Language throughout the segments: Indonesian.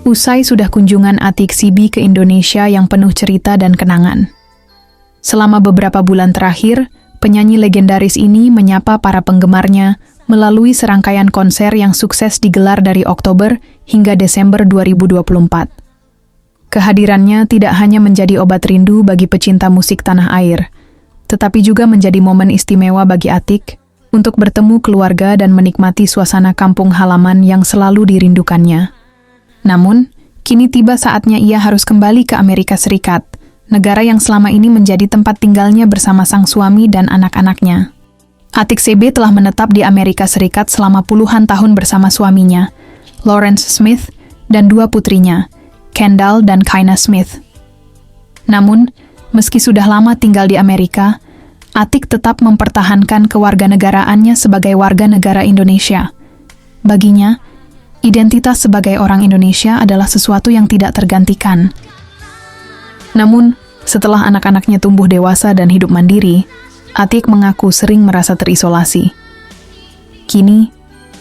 Usai sudah kunjungan Atik Sibi ke Indonesia yang penuh cerita dan kenangan. Selama beberapa bulan terakhir, penyanyi legendaris ini menyapa para penggemarnya melalui serangkaian konser yang sukses digelar dari Oktober hingga Desember 2024. Kehadirannya tidak hanya menjadi obat rindu bagi pecinta musik tanah air, tetapi juga menjadi momen istimewa bagi Atik untuk bertemu keluarga dan menikmati suasana kampung halaman yang selalu dirindukannya. Namun, kini tiba saatnya ia harus kembali ke Amerika Serikat, negara yang selama ini menjadi tempat tinggalnya bersama sang suami dan anak-anaknya. Atik CB telah menetap di Amerika Serikat selama puluhan tahun bersama suaminya, Lawrence Smith, dan dua putrinya, Kendall dan Kaina Smith. Namun, meski sudah lama tinggal di Amerika, Atik tetap mempertahankan kewarganegaraannya sebagai warga negara Indonesia. Baginya, identitas sebagai orang Indonesia adalah sesuatu yang tidak tergantikan. Namun, setelah anak-anaknya tumbuh dewasa dan hidup mandiri, Atik mengaku sering merasa terisolasi. Kini,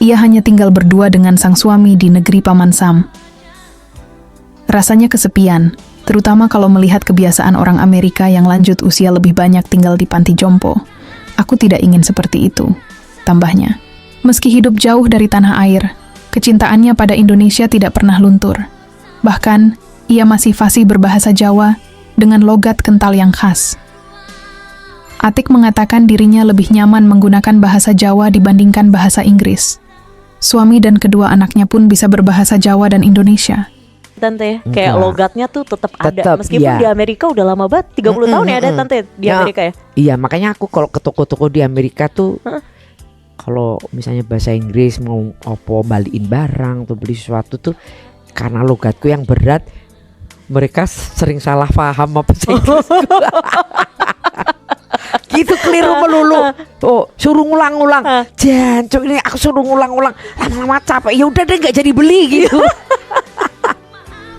ia hanya tinggal berdua dengan sang suami di negeri Paman Sam. Rasanya kesepian, terutama kalau melihat kebiasaan orang Amerika yang lanjut usia lebih banyak tinggal di panti jompo. Aku tidak ingin seperti itu, tambahnya. Meski hidup jauh dari tanah air, kecintaannya pada Indonesia tidak pernah luntur. Bahkan, ia masih fasih berbahasa Jawa dengan logat kental yang khas. Atik mengatakan dirinya lebih nyaman menggunakan bahasa Jawa dibandingkan bahasa Inggris. Suami dan kedua anaknya pun bisa berbahasa Jawa dan Indonesia. Tante, kayak logatnya tuh tetap ada. Meskipun di Amerika udah lama banget, 30 tahun ya ada Tante di Amerika ya? Iya, makanya aku kalau ke toko-toko di Amerika tuh, kalau misalnya bahasa Inggris mau balikin barang atau beli sesuatu tuh, karena logatku yang berat, mereka sering salah paham apa sih. Gitu keliru melulu. Oh, suruh ngulang-ngulang. Jancuk ini aku suruh ngulang-ngulang. Lama-lama capek. Ya udah deh nggak jadi beli gitu.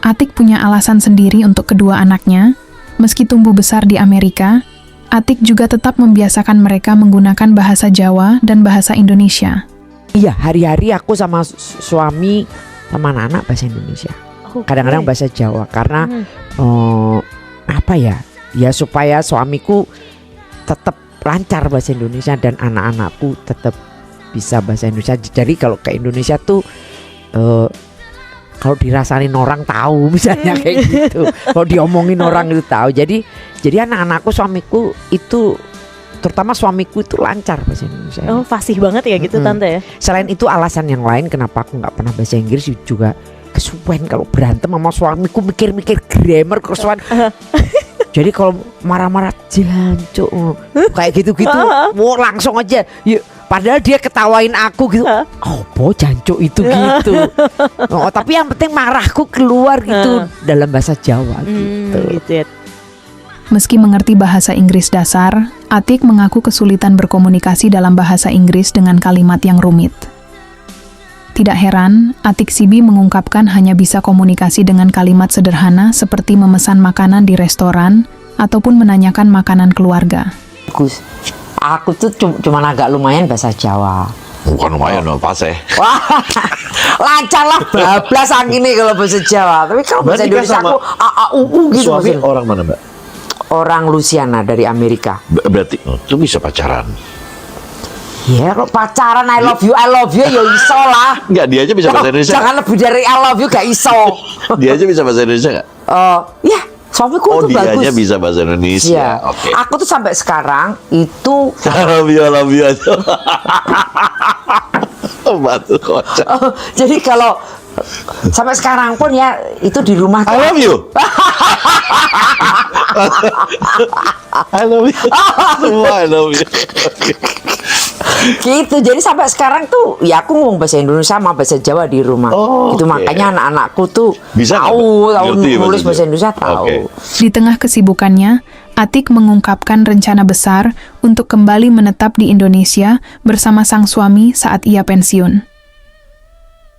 Atik punya alasan sendiri untuk kedua anaknya. Meski tumbuh besar di Amerika, Atik juga tetap membiasakan mereka menggunakan bahasa Jawa dan bahasa Indonesia. Iya, hari-hari aku sama suami sama anak-anak bahasa Indonesia. Kadang-kadang bahasa Jawa karena apa ya? Ya supaya suamiku tetap lancar bahasa Indonesia dan anak-anakku tetap bisa bahasa Indonesia. Jadi kalau ke Indonesia tuh kalau dirasain orang tahu misalnya kayak gitu. Kalau diomongin orang itu tahu. Jadi anak-anakku, suamiku itu, terutama suamiku itu lancar bahasa Indonesia. Oh, fasih banget ya gitu Tante ya. Selain itu alasan yang lain kenapa aku nggak pernah bahasa Inggris juga kesuwen kalau berantem sama suamiku mikir-mikir grammar kesuwen. Jadi kalau marah-marah jancuk kayak gitu-gitu, wow, langsung aja. Yuk, padahal dia ketawain aku gitu. Oh, jancuk itu gitu. Oh, tapi yang penting marahku keluar gitu dalam bahasa Jawa gitu. Meski mengerti bahasa Inggris dasar, Atik mengaku kesulitan berkomunikasi dalam bahasa Inggris dengan kalimat yang rumit. Tidak heran, Atik Sibi mengungkapkan hanya bisa komunikasi dengan kalimat sederhana seperti memesan makanan di restoran ataupun menanyakan makanan keluarga. Aku tuh cuma agak lumayan bahasa Jawa. Bukan lumayan dong, fase. Wah, lancar lah bablas ini kalau bahasa Jawa. Tapi kalau bahasa Indonesia aku gitu. Suami orang mana, Mbak? Orang Louisiana dari Amerika. Berarti itu bisa pacaran. Ya, kalau pacaran I love you ya iso lah. Enggak, dia aja bisa bahasa Indonesia. Jangan lebih dari I love you gak iso. Dia aja bisa bahasa Indonesia nggak? Ya, suamiku tuh dia bagus. aja bisa bahasa Indonesia. Ya. Oke. Aku tuh sampai sekarang itu I love you aja. Batu kocak. Jadi kalau sampai sekarang pun ya itu di rumah I love you. I love you. Semua I love you. Gitu, jadi sampai sekarang tuh ya aku ngomong bahasa Indonesia sama bahasa Jawa di rumah. Itu makanya anak-anakku tuh bisa tahu nulis bahasa Indonesia tahu. Di tengah kesibukannya, Atik mengungkapkan rencana besar untuk kembali menetap di Indonesia bersama sang suami saat ia pensiun.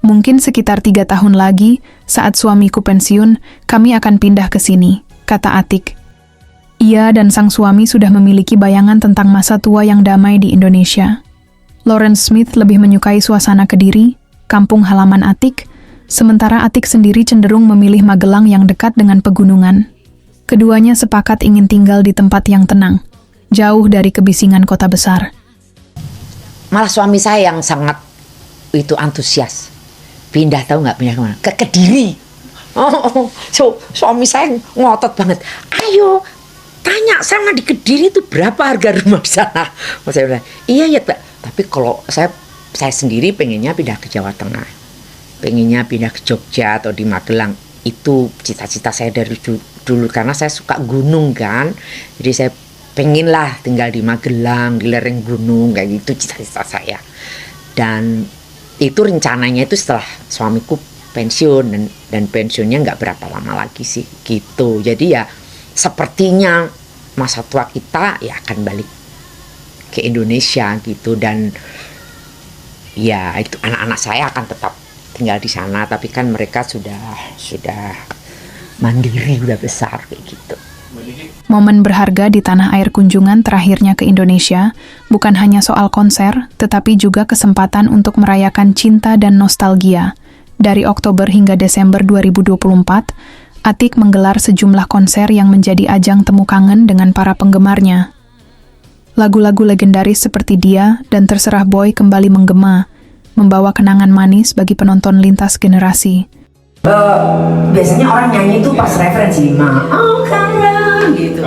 Mungkin sekitar 3 tahun lagi, saat suamiku pensiun, kami akan pindah ke sini, kata Atik. Ia dan sang suami sudah memiliki bayangan tentang masa tua yang damai di Indonesia. Lawrence Smith lebih menyukai suasana Kediri, kampung halaman Atik, Sementara Atik sendiri cenderung memilih Magelang yang dekat dengan pegunungan. Keduanya sepakat ingin tinggal di tempat yang tenang, jauh dari kebisingan kota besar. Malah suami saya yang sangat itu antusias. Pindah, tahu nggak pindah kemana? Ke Kediri. So, suami saya ngotot banget. Ayo, tanya sana di Kediri itu berapa harga rumah di sana? Saya bilang, iya ya Pak. Tapi kalau saya sendiri pengennya pindah ke Jawa Tengah. Pengennya pindah ke Jogja atau di Magelang. Itu cita-cita saya dari dulu karena saya suka gunung kan. Jadi saya pengen lah tinggal di Magelang, di lereng gunung, kayak gitu cita-cita saya. Dan itu rencananya itu setelah suamiku pensiun dan pensiunnya nggak berapa lama lagi sih gitu. Jadi ya sepertinya masa tua kita ya akan balik ke Indonesia gitu. Dan ya itu anak-anak saya akan tetap tinggal di sana, tapi kan mereka sudah mandiri, udah besar kayak gitu. Momen berharga di tanah air kunjungan terakhirnya ke Indonesia bukan hanya soal konser, tetapi juga kesempatan untuk merayakan cinta dan nostalgia. Dari Oktober hingga Desember 2024, Atik menggelar sejumlah konser yang menjadi ajang temu kangen dengan para penggemarnya. Lagu-lagu legendaris seperti Dia dan Terserah Boy kembali menggema, membawa kenangan manis bagi penonton lintas generasi. Biasanya orang nyanyi itu pas referensi maafkanlah gitu.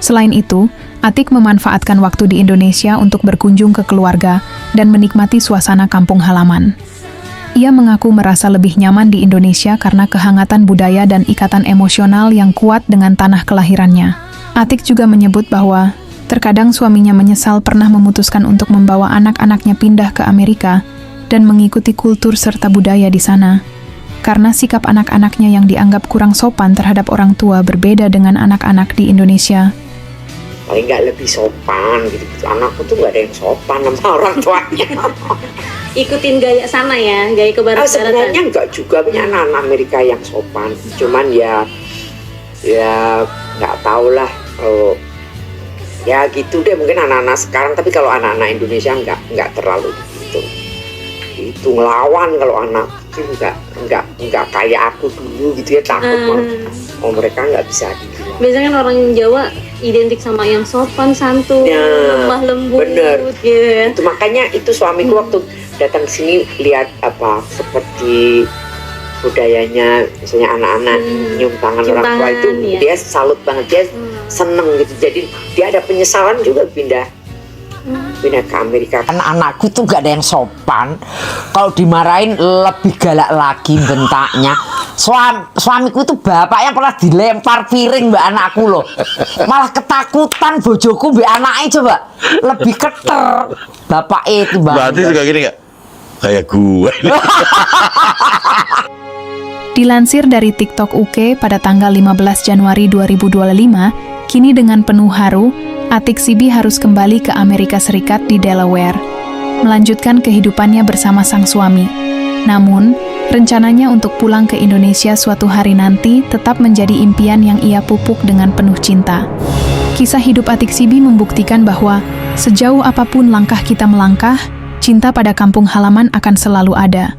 Selain itu, Atik memanfaatkan waktu di Indonesia untuk berkunjung ke keluarga dan menikmati suasana kampung halaman. Ia mengaku merasa lebih nyaman di Indonesia karena kehangatan budaya dan ikatan emosional yang kuat dengan tanah kelahirannya. Atik juga menyebut bahwa terkadang suaminya menyesal pernah memutuskan untuk membawa anak-anaknya pindah ke Amerika dan mengikuti kultur serta budaya di sana. Karena sikap anak-anaknya yang dianggap kurang sopan terhadap orang tua berbeda dengan anak-anak di Indonesia. Paling nggak lebih sopan gitu. Anakku tuh nggak ada yang sopan sama orang tuanya. Ikutin gaya sana ya, gaya ke barat-baratan. Sebenarnya nggak juga, punya anak-anak Amerika yang sopan. Cuman ya nggak tahu lah. Ya gitu deh mungkin anak-anak sekarang. Tapi kalau anak-anak Indonesia nggak terlalu gitu. Itu ngelawan kalau anak itu nggak kayak aku dulu gitu ya, takut mereka nggak bisa gitu. Biasanya kan orang Jawa identik sama yang sopan, santun, lemah lembut. Bener. Yeah. Itu makanya itu suamiku waktu datang sini lihat seperti budayanya, misalnya anak-anak nyium tangan orang tua itu, iya. Dia salut banget, dia seneng gitu. Jadi dia ada penyesalan juga pindah ke Amerika. Kan anakku tuh gak ada yang sopan. Kalau dimarahin lebih galak lagi bentaknya. Suamiku tuh bapak yang pernah dilempar piring mbak anakku loh. Malah ketakutan bojoku mbak anaknya coba. Lebih keter bapak itu mbak. Berarti suka gini gak? Kayak gue. Dilansir dari TikTok UK pada tanggal 15 Januari 2025, kini dengan penuh haru, Atik Sibi harus kembali ke Amerika Serikat di Delaware, melanjutkan kehidupannya bersama sang suami. Namun, rencananya untuk pulang ke Indonesia suatu hari nanti tetap menjadi impian yang ia pupuk dengan penuh cinta. Kisah hidup Atik Sibi membuktikan bahwa sejauh apapun langkah kita melangkah, cinta pada kampung halaman akan selalu ada.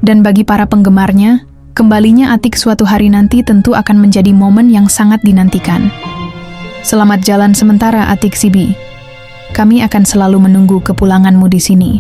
Dan bagi para penggemarnya, kembalinya Atik suatu hari nanti tentu akan menjadi momen yang sangat dinantikan. Selamat jalan sementara Atik Sibi. Kami akan selalu menunggu kepulanganmu di sini.